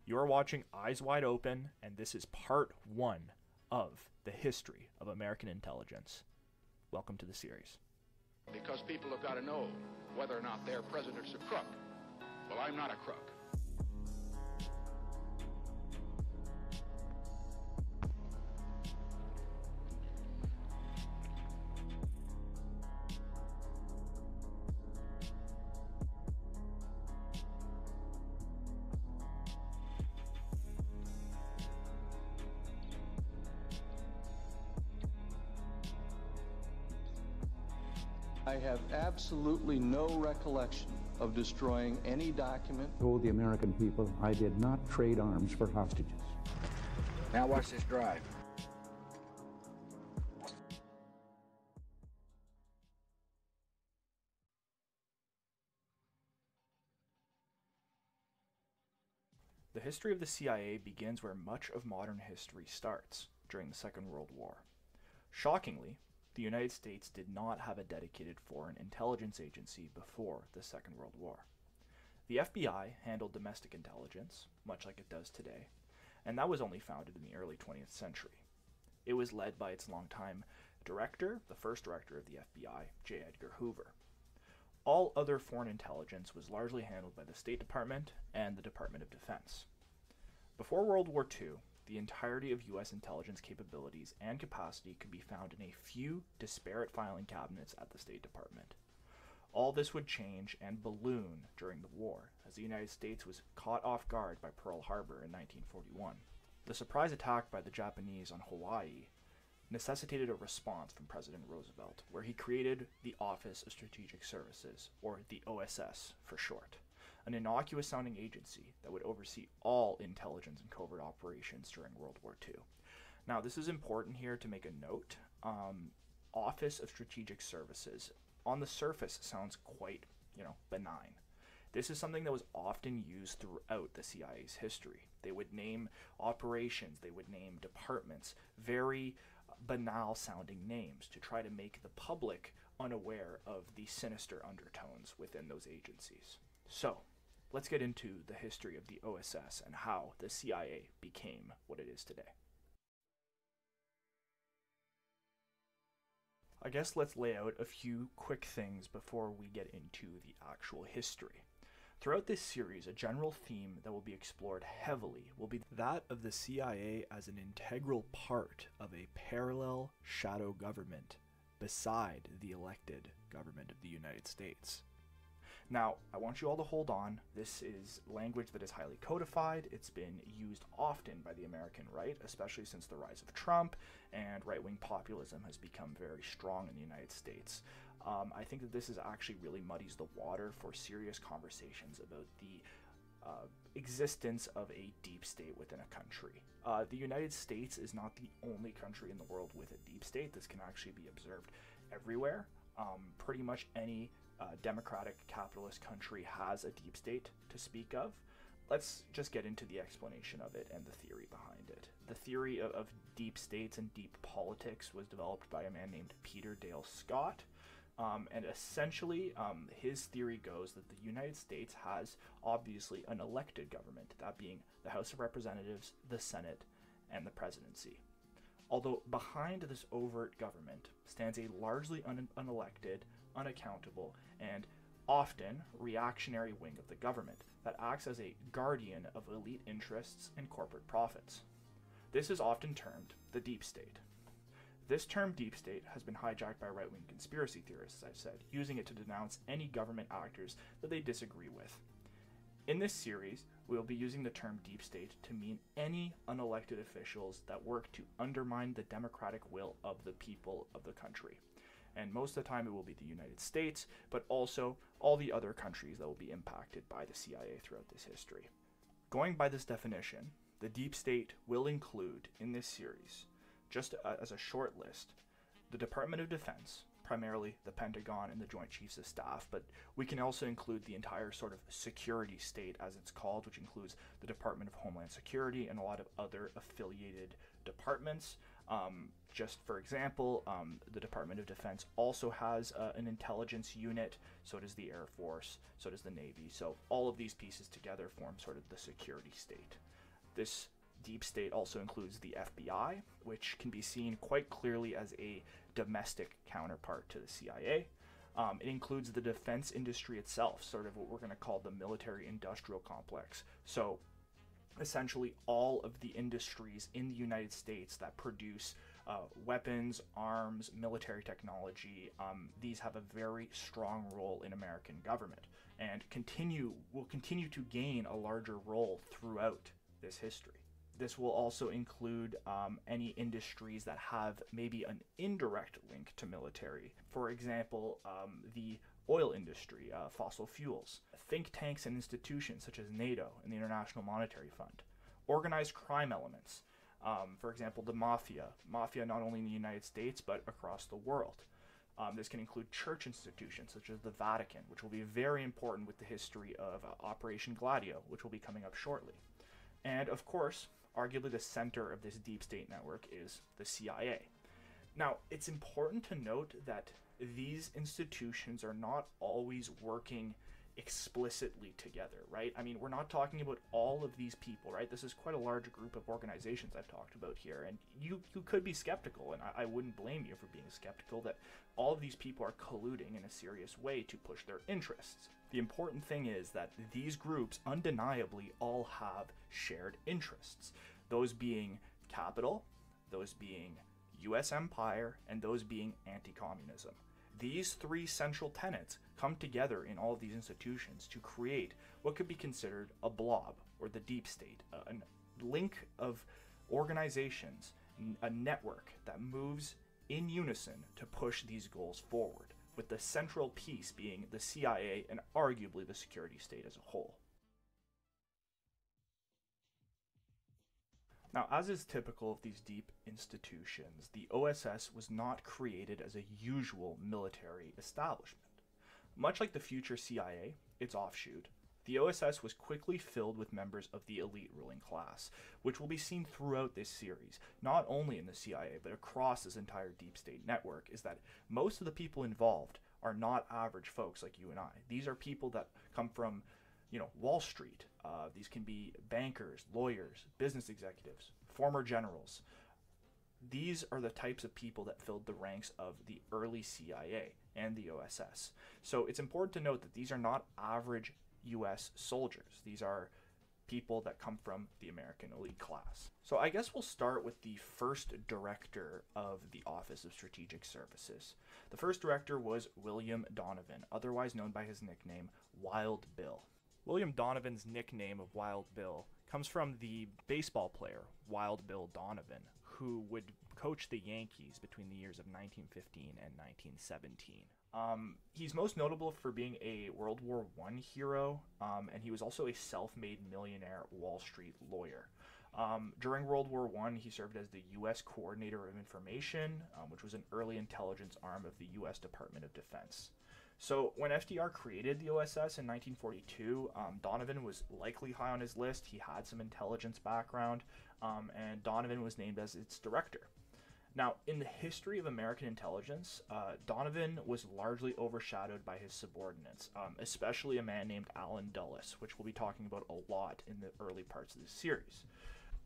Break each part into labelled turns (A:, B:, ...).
A: You are watching Eyes Wide Open, and this is part one of the history of American intelligence. Welcome to the series.
B: Because people have got to know whether or not their president's a crook. Well, I'm not a crook.
C: I have absolutely no recollection of destroying any document.
D: Told the American people I did not trade arms for hostages.
B: Now watch this drive.
A: The history of the CIA begins where much of modern history starts, during the Second World War. Shockingly, the United States did not have a dedicated foreign intelligence agency before the Second World War. The FBI handled domestic intelligence, much like it does today, and that was only founded in the early 20th century. It was led by its longtime director, the first director of the FBI, J. Edgar Hoover. All other foreign intelligence was largely handled by the State Department and the Department of Defense. Before World War II, the entirety of U.S. intelligence capabilities and capacity could be found in a few disparate filing cabinets at the State Department. All this would change and balloon during the war, as the United States was caught off guard by Pearl Harbor in 1941. The surprise attack by the Japanese on Hawaii necessitated a response from President Roosevelt, where he created the Office of Strategic Services, or the OSS for short, an innocuous-sounding agency that would oversee all intelligence and covert operations during World War II. Now, this is important here to make a note. Office of Strategic Services, on the surface, sounds quite, benign. This is something that was often used throughout the CIA's history. They would name operations, they would name departments, very banal-sounding names to try to make the public unaware of the sinister undertones within those agencies. So, let's get into the history of the OSS and how the CIA became what it is today. I guess let's lay out a few quick things before we get into the actual history. Throughout this series, a general theme that will be explored heavily will be that of the CIA as an integral part of a parallel shadow government beside the elected government of the United States. Now, I want you all to hold on. This is language that is highly codified. It's been used often by the American right, especially since the rise of Trump, and right-wing populism has become very strong in the United States. I think that this is actually really muddies the water for serious conversations about the existence of a deep state within a country. The United States is not the only country in the world with a deep state. This can actually be observed everywhere. Pretty much any democratic capitalist country has a deep state to speak of. Let's just get into the explanation of it and the theory behind it. The theory of deep states and deep politics was developed by a man named Peter Dale Scott. And essentially, his theory goes that the United States has obviously an elected government, that being the House of Representatives, the Senate, and the presidency. Although behind this overt government stands a largely unelected, unaccountable, and often reactionary wing of the government that acts as a guardian of elite interests and corporate profits. This is often termed the deep state. This term deep state has been hijacked by right-wing conspiracy theorists, as I've said, using it to denounce any government actors that they disagree with. In this series, we will be using the term deep state to mean any unelected officials that work to undermine the democratic will of the people of the country. And most of the time it will be the United States, but also all the other countries that will be impacted by the CIA throughout this history. Going by this definition, the deep state will include, in this series, just as a short list, the Department of Defense, primarily the Pentagon and the Joint Chiefs of Staff, but we can also include the entire sort of security state, as it's called, which includes the Department of Homeland Security and a lot of other affiliated departments. Just for example, the Department of Defense also has an intelligence unit, so does the Air Force, so does the Navy. So all of these pieces together form sort of the security state. This deep state also includes the FBI, which can be seen quite clearly as a domestic counterpart to the CIA. It includes the defense industry itself, sort of what we're going to call the military-industrial complex. So essentially all of the industries in the United States that produce weapons, arms, military technology, these have a very strong role in American government and will continue to gain a larger role throughout this history. This will also include any industries that have maybe an indirect link to military. For example, the oil industry, fossil fuels, think tanks and institutions such as NATO and the International Monetary Fund, organized crime elements, for example, the mafia not only in the United States but across the world. This can include church institutions such as the Vatican, which will be very important with the history of Operation Gladio, which will be coming up shortly. And of course, arguably the center of this deep state network is the CIA. Now, it's important to note that these institutions are not always working explicitly together, right? I mean, we're not talking about all of these people, right? This is quite a large group of organizations I've talked about here, and you could be skeptical, and I wouldn't blame you for being skeptical that all of these people are colluding in a serious way to push their interests. The important thing is that these groups undeniably all have shared interests, those being capital, those being US empire, and those being anti-communism. These three central tenets come together in all of these institutions to create what could be considered a blob, or the deep state, a link of organizations, a network that moves in unison to push these goals forward, with the central piece being the CIA and arguably the security state as a whole. Now, as is typical of these deep institutions, the OSS was not created as a usual military establishment. Much like the future CIA, its offshoot, the OSS was quickly filled with members of the elite ruling class, which will be seen throughout this series, not only in the CIA, but across this entire deep state network, is that most of the people involved are not average folks like you and I. These are people that come from, Wall Street. These can be bankers, lawyers, business executives, former generals. These are the types of people that filled the ranks of the early CIA and the OSS. So it's important to note that these are not average US soldiers. These are people that come from the American elite class. So I guess we'll start with the first director of the Office of Strategic Services. The first director was William Donovan, otherwise known by his nickname Wild Bill. William Donovan's nickname of Wild Bill comes from the baseball player Wild Bill Donovan, who would coach the Yankees between the years of 1915 and 1917. He's most notable for being a World War I hero, and he was also a self-made millionaire Wall Street lawyer. During World War I, he served as the U.S. Coordinator of Information, which was an early intelligence arm of the U.S. Department of Defense. So when FDR created the OSS in 1942, Donovan was likely high on his list. He had some intelligence background, and Donovan was named as its director. Now, in the history of American intelligence, Donovan was largely overshadowed by his subordinates, especially a man named Alъn Dulles, which we'll be talking about a lot in the early parts of this series.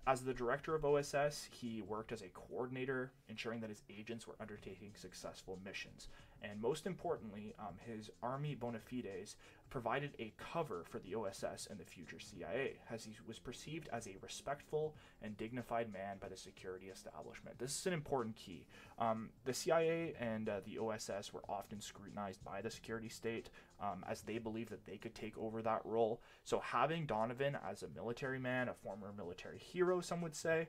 A: As the director of OSS, he worked as a coordinator, ensuring that his agents were undertaking successful missions. And most importantly, his army bona fides provided a cover for the OSS and the future CIA, as he was perceived as a respectful and dignified man by the security establishment. This is an important key. The CIA and the OSS were often scrutinized by the security state, as they believed that they could take over that role. So having Donovan as a military man, a former military hero, some would say,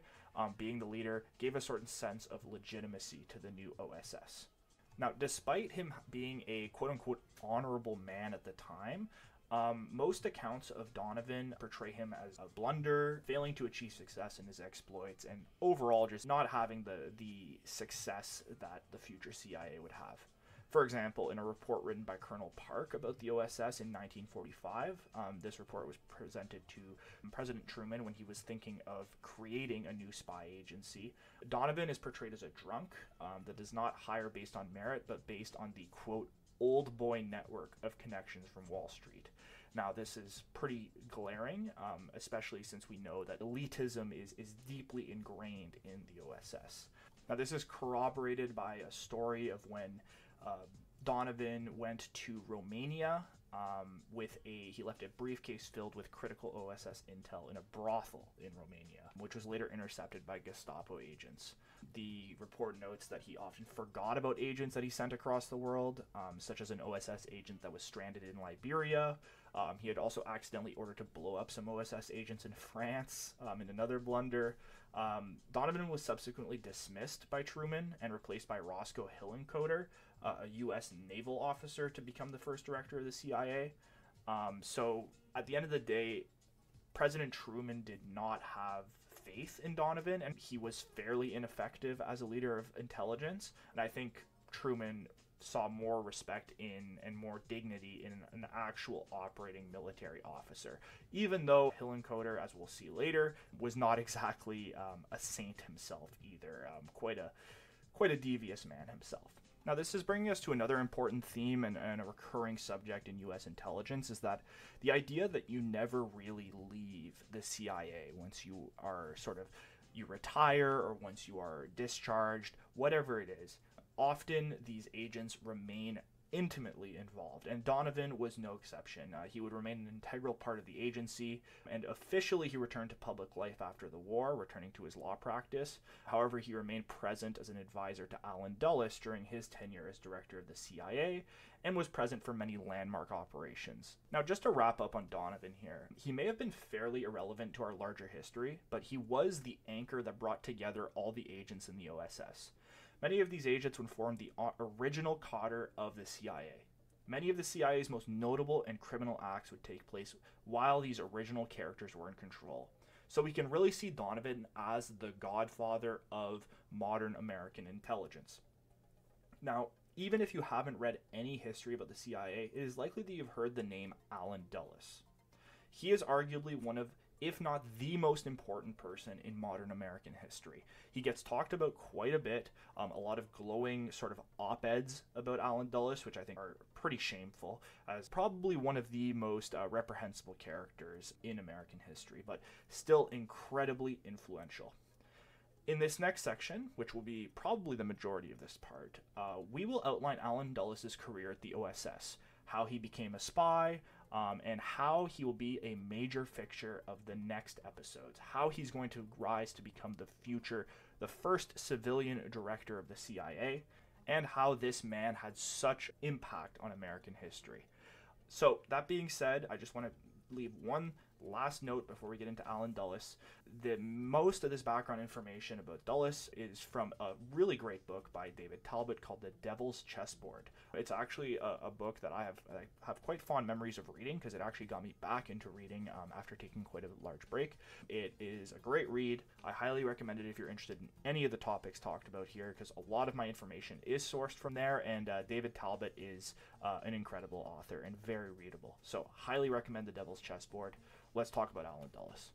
A: being the leader, gave a certain sense of legitimacy to the new OSS. Now, despite him being a quote-unquote honorable man at the time, most accounts of Donovan portray him as a blunder, failing to achieve success in his exploits, and overall just not having the success that the future CIA would have. For example, in a report written by Colonel Park about the OSS in 1945, this report was presented to President Truman when he was thinking of creating a new spy agency. Donovan is portrayed as a drunk that does not hire based on merit, but based on the, quote, old boy network of connections from Wall Street. Now, this is pretty glaring, especially since we know that elitism is deeply ingrained in the OSS. Now, this is corroborated by a story of when Donovan went to Romania he left a briefcase filled with critical OSS intel in a brothel in Romania, which was later intercepted by Gestapo agents. The report notes that he often forgot about agents that he sent across the world, such as an OSS agent that was stranded in Liberia. He had also accidentally ordered to blow up some OSS agents in France in another blunder. Donovan was subsequently dismissed by Truman and replaced by Roscoe Hillenkoetter, a U.S. naval officer, to become the first director of the CIA. So at the end of the day, President Truman did not have faith in Donovan, and he was fairly ineffective as a leader of intelligence. And I think Truman saw more respect in and more dignity in an actual operating military officer, even though Hillenkoetter, as we'll see later, was not exactly a saint himself either. Quite a devious man himself. Now, this is bringing us to another important theme and a recurring subject in U.S. intelligence, is that the idea that you never really leave the CIA once you are you retire or once you are discharged, whatever it is. Often these agents remain intimately involved, and Donovan was no exception. He would remain an integral part of the agency, and officially he returned to public life after the war, returning to his law practice. However, he remained present as an advisor to Alъn Dulles during his tenure as director of the CIA, and was present for many landmark operations. Now, just to wrap up on Donovan here, he may have been fairly irrelevant to our larger history, but he was the anchor that brought together all the agents in the OSS. Many of these agents would form the original cadre of the CIA. Many of the CIA's most notable and criminal acts would take place while these original characters were in control. So we can really see Donovan as the godfather of modern American intelligence. Now, even if you haven't read any history about the CIA, it is likely that you've heard the name Alъn Dulles. He is arguably one of, if not the most important person in modern American history. He gets talked about quite a bit, a lot of glowing sort of op-eds about Alъn Dulles, which I think are pretty shameful, as probably one of the most reprehensible characters in American history, but still incredibly influential. In this next section, which will be probably the majority of this part, we will outline Alъn Dulles' career at the OSS, how he became a spy, and how he will be a major fixture of the next episodes, how he's going to rise to become the first civilian director of the CIA, and how this man had such impact on American history. So, that being said, I just want to leave one last note before we get into Alъn Dulles. Most of this background information about Dulles is from a really great book by David Talbot called The Devil's Chessboard. It's actually a book that I have quite fond memories of reading, because it actually got me back into reading after taking quite a large break. It is a great read. I highly recommend it if you're interested in any of the topics talked about here, because a lot of my information is sourced from there, and David Talbot is an incredible author and very readable. So highly recommend The Devil's Chessboard. Let's talk about Alъn Dulles.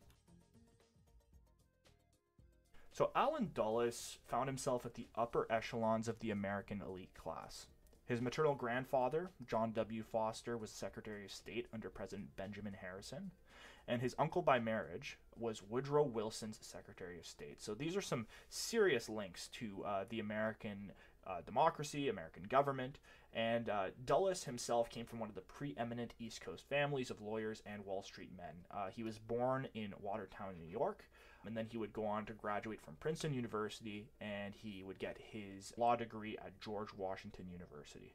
A: So Alъn Dulles found himself at the upper echelons of the American elite class. His maternal grandfather, John W. Foster, was Secretary of State under President Benjamin Harrison, and his uncle by marriage was Woodrow Wilson's Secretary of State. So these are some serious links to the American democracy, American government, and Dulles himself came from one of the preeminent East Coast families of lawyers and Wall Street men. He was born in Watertown, New York, and then he would go on to graduate from Princeton University, and he would get his law degree at George Washington University.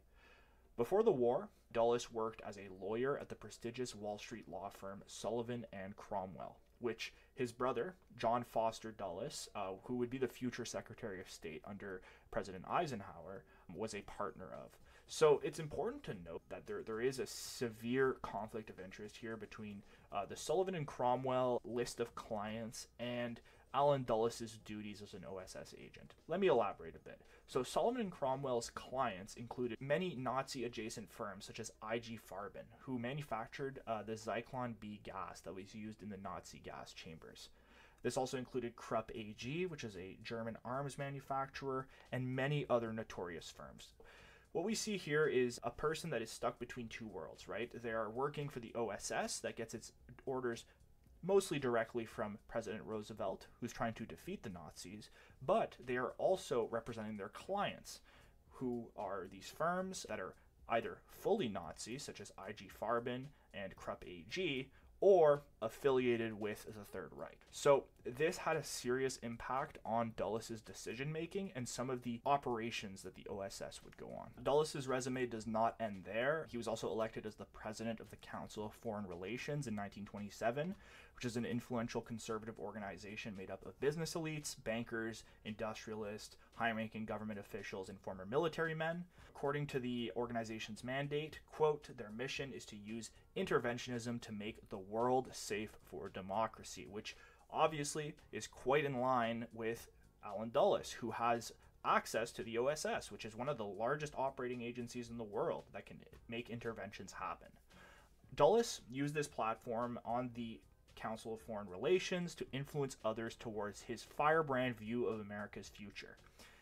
A: Before the war, Dulles worked as a lawyer at the prestigious Wall Street law firm Sullivan and Cromwell, which his brother, John Foster Dulles, who would be the future Secretary of State under President Eisenhower, was a partner of. So it's important to note that there is a severe conflict of interest here between the Sullivan and Cromwell list of clients and Alъn Dulles' duties as an OSS agent. Let me elaborate a bit. So Sullivan and Cromwell's clients included many Nazi-adjacent firms such as IG Farben, who manufactured the Zyklon B gas that was used in the Nazi gas chambers. This also included Krupp AG, which is a German arms manufacturer, and many other notorious firms. What we see here is a person that is stuck between two worlds, right? They are working for the OSS that gets its orders mostly directly from President Roosevelt, who's trying to defeat the Nazis, but they are also representing their clients, who are these firms that are either fully Nazi, such as IG Farben and Krupp AG, or affiliated with the Third Reich. So this had a serious impact on Dulles's decision-making and some of the operations that the OSS would go on. Dulles's resume does not end there. He was also elected as the president of the Council of Foreign Relations in 1927, which is an influential conservative organization made up of business elites, bankers, industrialists, high-ranking government officials, and former military men. According to the organization's mandate, quote, their mission is to use interventionism to make the world safe for democracy, which obviously is quite in line with Alъn Dulles, who has access to the OSS, which is one of the largest operating agencies in the world that can make interventions happen. Dulles used this platform on the Council of Foreign Relations to influence others towards his firebrand view of America's future.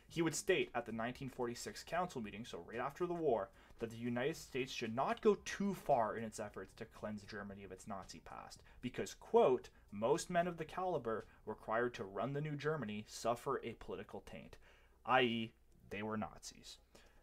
A: He would state at the 1946 council meeting, so right after the war, that the United States should not go too far in its efforts to cleanse Germany of its Nazi past, because, quote, most men of the caliber required to run the new Germany suffer a political taint, i.e., they were Nazis.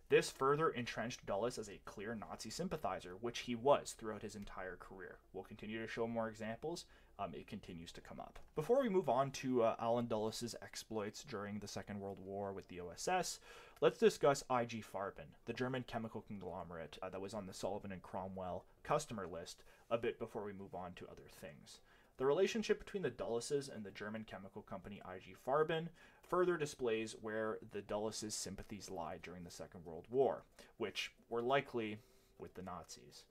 A: This further entrenched Dulles as a clear Nazi sympathizer, which he was throughout his entire career. We'll continue to show more examples. It continues to come up. Before we move on to Alъn Dulles's exploits during the Second World War with the OSS, let's discuss IG Farben, the German chemical conglomerate that was on the Sullivan and Cromwell customer list, a bit before we move on to other things. The relationship between the Dulleses and the German chemical company IG Farben further displays where the Dulleses' sympathies lie during the Second World War, which were likely with the Nazis.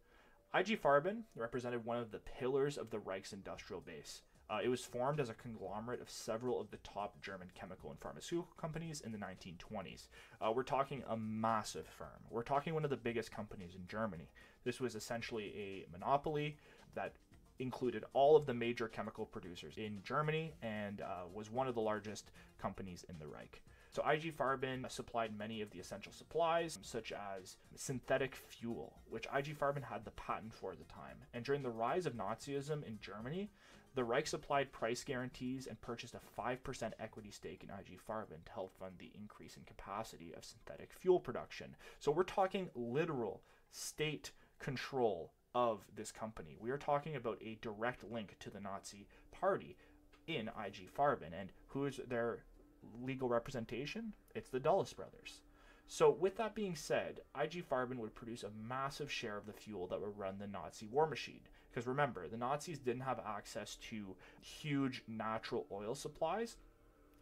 A: IG Farben represented one of the pillars of the Reich's industrial base. It was formed as a conglomerate of several of the top German chemical and pharmaceutical companies in the 1920s. We're talking a massive firm. We're talking one of the biggest companies in Germany. This was essentially a monopoly that included all of the major chemical producers in Germany and was one of the largest companies in the Reich. So IG Farben supplied many of the essential supplies, such as synthetic fuel, which IG Farben had the patent for at the time. And during the rise of Nazism in Germany, the Reich supplied price guarantees and purchased a 5% equity stake in IG Farben to help fund the increase in capacity of synthetic fuel production. So we're talking literal state control of this company. We are talking about a direct link to the Nazi party in IG Farben. And who is their legal representation? It's the Dulles brothers. So with that being said, IG Farben would produce a massive share of the fuel that would run the Nazi war machine. Because remember, the Nazis didn't have access to huge natural oil supplies,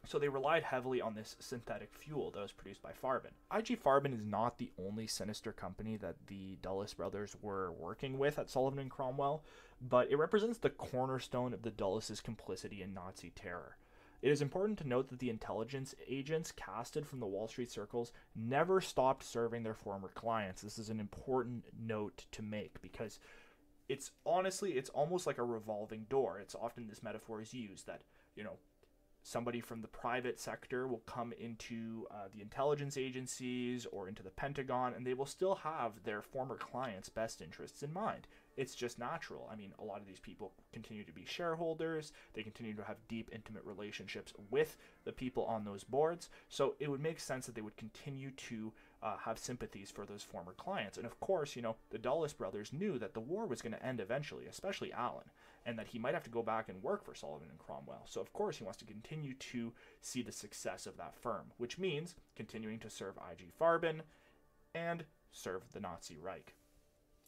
A: so they relied heavily on this synthetic fuel that was produced by Farben. IG Farben is not the only sinister company that the Dulles brothers were working with at Sullivan and Cromwell, but it represents the cornerstone of the Dulles' complicity in Nazi terror. It is important to note that the intelligence agents casted from the Wall Street circles never stopped serving their former clients. This is an important note to make because it's almost like a revolving door. It's often this metaphor is used that, somebody from the private sector will come into the intelligence agencies or into the Pentagon, and they will still have their former clients' best interests in mind. It's just natural. I mean, a lot of these people continue to be shareholders. They continue to have deep, intimate relationships with the people on those boards. So it would make sense that they would continue to have sympathies for those former clients. And of course, the Dulles brothers knew that the war was going to end eventually, especially Alъn, and that he might have to go back and work for Sullivan and Cromwell. So of course he wants to continue to see the success of that firm, which means continuing to serve IG Farben and serve the Nazi Reich.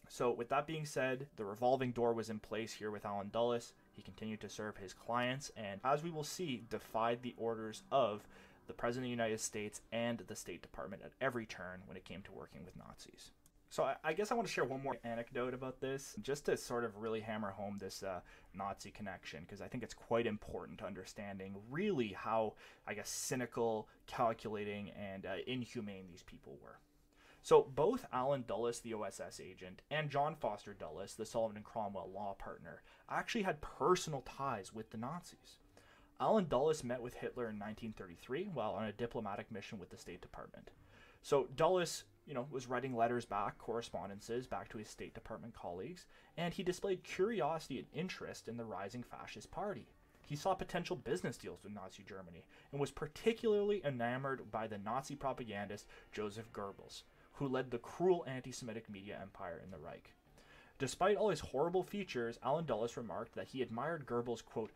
A: So with that being said, the revolving door was in place here with Alъn Dulles. He continued to serve his clients and, as we will see, defied the orders of the President of the United States and the State Department at every turn when it came to working with Nazis. So I guess I want to share one more anecdote about this, just to sort of really hammer home this Nazi connection, because I think it's quite important to understanding really how, cynical, calculating, and inhumane these people were. So both Alъn Dulles, the OSS agent, and John Foster Dulles, the Sullivan and Cromwell law partner, actually had personal ties with the Nazis. Alъn Dulles met with Hitler in 1933 while on a diplomatic mission with the State Department. So Dulles, was writing letters back, correspondences back to his State Department colleagues, and he displayed curiosity and interest in the rising fascist party. He saw potential business deals with Nazi Germany and was particularly enamored by the Nazi propagandist Joseph Goebbels, who led the cruel anti-Semitic media empire in the Reich. Despite all his horrible features, Alъn Dulles remarked that he admired Goebbels' quote,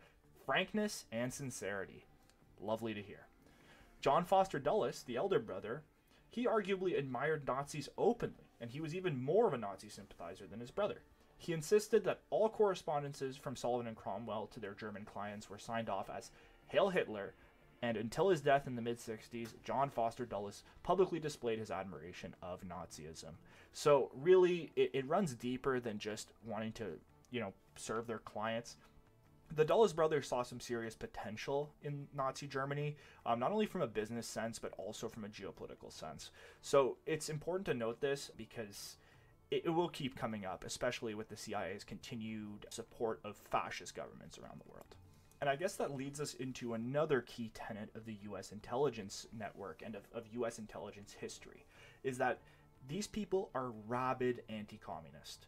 A: frankness and sincerity. Lovely to hear. John Foster Dulles, the elder brother, he arguably admired Nazis openly, and he was even more of a Nazi sympathizer than his brother. He insisted that all correspondences from Sullivan and Cromwell to their German clients were signed off as Hail Hitler, and until his death in the mid-60s, John Foster Dulles publicly displayed his admiration of Nazism. So really, it runs deeper than just wanting to, serve their clients. The Dulles brothers saw some serious potential in Nazi Germany, not only from a business sense, but also from a geopolitical sense. So it's important to note this because it will keep coming up, especially with the CIA's continued support of fascist governments around the world. And I guess that leads us into another key tenet of the U.S. intelligence network and of U.S. intelligence history, is that these people are rabid anti-communist.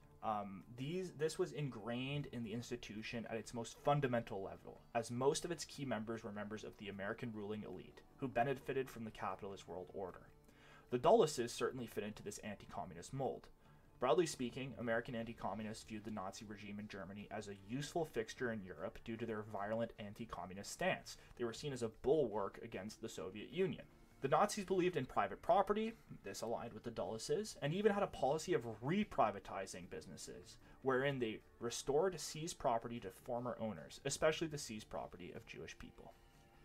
A: This was ingrained in the institution at its most fundamental level, as most of its key members were members of the American ruling elite, who benefited from the capitalist world order. The Dulleses certainly fit into this anti-communist mold. Broadly speaking, American anti-communists viewed the Nazi regime in Germany as a useful fixture in Europe due to their violent anti-communist stance. They were seen as a bulwark against the Soviet Union. The Nazis believed in private property, this aligned with the Dulleses, and even had a policy of reprivatizing businesses, wherein they restored seized property to former owners, especially the seized property of Jewish people.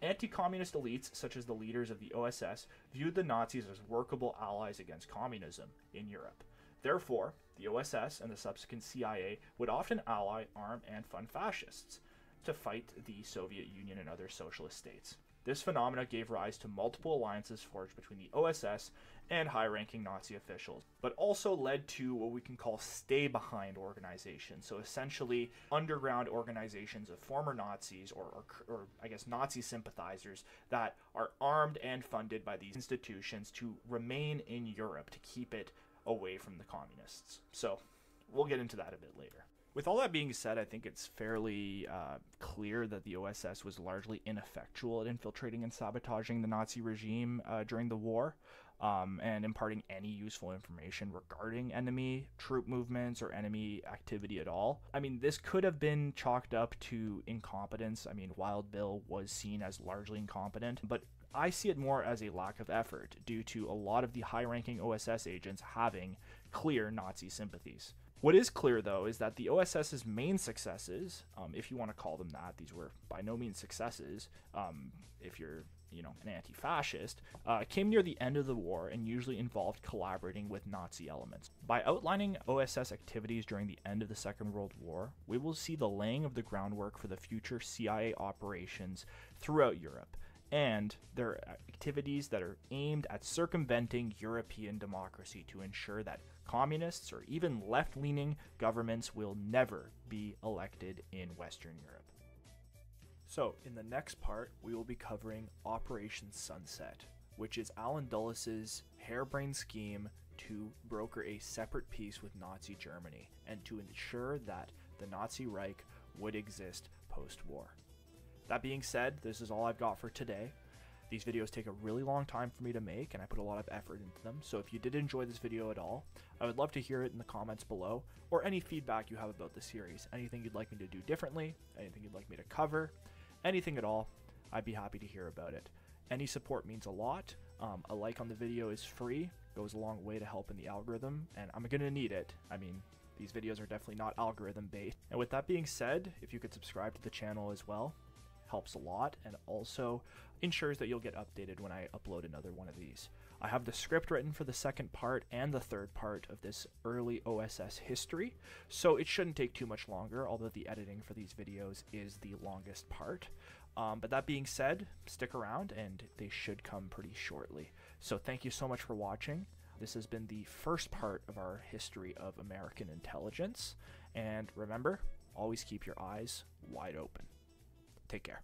A: Anti-communist elites, such as the leaders of the OSS, viewed the Nazis as workable allies against communism in Europe. Therefore, the OSS and the subsequent CIA would often ally, arm, and fund fascists to fight the Soviet Union and other socialist states. This phenomena gave rise to multiple alliances forged between the OSS and high-ranking Nazi officials, but also led to what we can call stay-behind organizations, so essentially underground organizations of former Nazis or I guess Nazi sympathizers that are armed and funded by these institutions to remain in Europe, to keep it away from the communists. So we'll get into that a bit later. With all that being said, I think it's fairly clear that the OSS was largely ineffectual at infiltrating and sabotaging the Nazi regime during the war, and imparting any useful information regarding enemy troop movements or enemy activity at all. I mean, this could have been chalked up to incompetence. I mean, Wild Bill was seen as largely incompetent, but I see it more as a lack of effort due to a lot of the high-ranking OSS agents having clear Nazi sympathies. What is clear, though, is that the OSS's main successes, if you want to call them that, these were by no means successes, if you're, an anti-fascist, came near the end of the war and usually involved collaborating with Nazi elements. By outlining OSS activities during the end of the Second World War, we will see the laying of the groundwork for the future CIA operations throughout Europe, and their activities that are aimed at circumventing European democracy to ensure that communists or even left-leaning governments will never be elected in Western Europe. So, in the next part, we will be covering Operation Sunset, which is Alъn Dulles' harebrained scheme to broker a separate peace with Nazi Germany and to ensure that the Nazi Reich would exist post-war. That being said, this is all I've got for today. These videos take a really long time for me to make, and I put a lot of effort into them, so if you did enjoy this video at all, I would love to hear it in the comments below, or any feedback you have about the series. Anything you'd like me to do differently, anything you'd like me to cover, anything at all, I'd be happy to hear about it. Any support means a lot. A like on the video is free, goes a long way to help in the algorithm, and I'm gonna need it. I mean, these videos are definitely not algorithm based. And with that being said, if you could subscribe to the channel as well, helps a lot, and also ensures that you'll get updated when I upload another one of these. I have the script written for the second part and the third part of this early OSS history, so it shouldn't take too much longer, although the editing for these videos is the longest part. But that being said, stick around and they should come pretty shortly. So thank you so much for watching. This has been the first part of our history of American intelligence, and remember, always keep your eyes wide open. Take care.